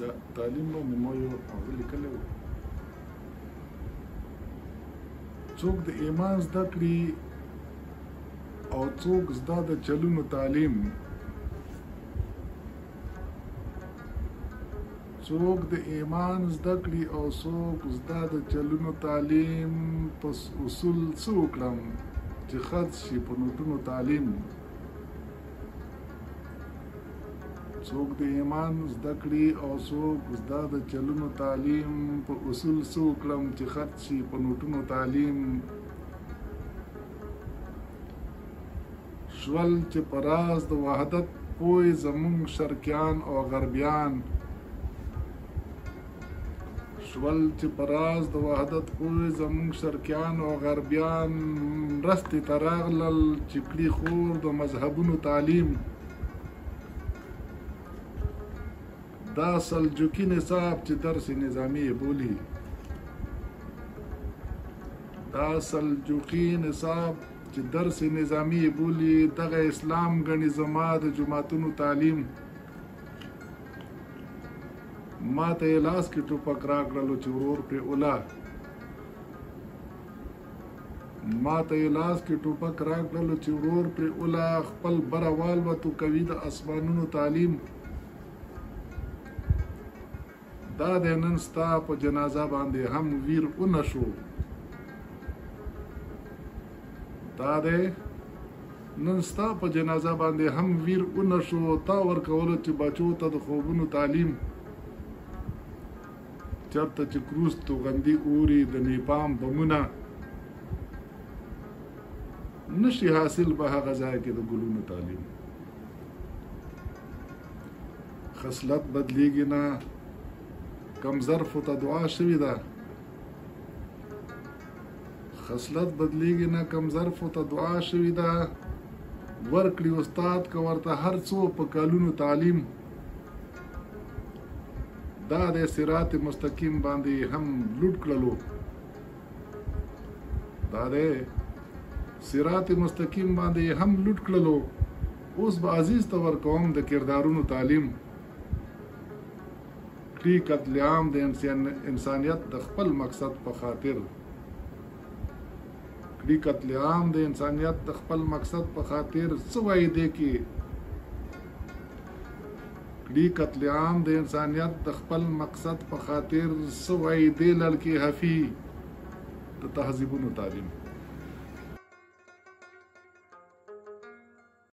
د تعلیم باندې ما یو هغه لیکلی و، څوک د ایمان زده کړي او څوک زده د چلونو تعلیم، څوک د ایمان زده کړي او څوک زده د چلونو تعلیم، پس اصول څه وکړم چې خرڅ شي په نوټونو تعلیم. څوک د ایمان زده کړي او څوک زده د چلونو تعلیم، په اصول څه وکړم چې خرڅ شي په نوټونو تعلیم. شول چې په راز د وحدت پوی زمونږ شرقیان او غربیان، شول چې په راز د وحدت پوی زمونږ شرقیان او غربیان، رستې ته راغلل چې کړي خور د مذهبونو تعلیم. دا سلجوقي نصاب چې درس نظامي بولی، دا سلجوقي نصاب چې درس نظامي بولی، دغه اسلام ګڼي زما د جماعتونو تعلیم. ما ته یې لاس کې ټوپک راکړلو چې ورور پرې اوله، ما ته یې لاس کې ټوپک راکړلو چې ورور پرې اوله، خپل بره والوتو کوي د اسمانونو تعلیم. دا د نن ستا په جنازه باندې هم ویر اونه شو، دا د نن ستا په جنازه باندې هم ویر اونه شو، تا ورکولو چې بچو ته د خوبونو تعلیم. چرته چې کروز توغندي اوري د نیپام بمونه، نشي حاصل به هغه ځای کې د ګلونو تعلیم. خصلت بدلیږي نه کم ظرفو ته دعا شوې ده، خصلت بدلیږي نه کم ظرفو ته دعا شوې ده، ورکړي استاد که ورته هر څو په کلونو تعلیم. دا د صراط مستقیم باندې هم لوټ کړلو، دا د صراط مستقیم باندې هم لوټ کړلو، اوس به عزیز ته ورکوم د کردارونو تعلیم. کړي قتل عام د انسانیت د خپل مقصد په خاطر، کړي قتل عام د انسانیت د خپل مقصد په خاطر، څه وایي دی کې کړي قتل عام د انسانیت د خپل مقصد په خاطر، څه وایي دی لړکې حفي د تهذیبونو تعلیم.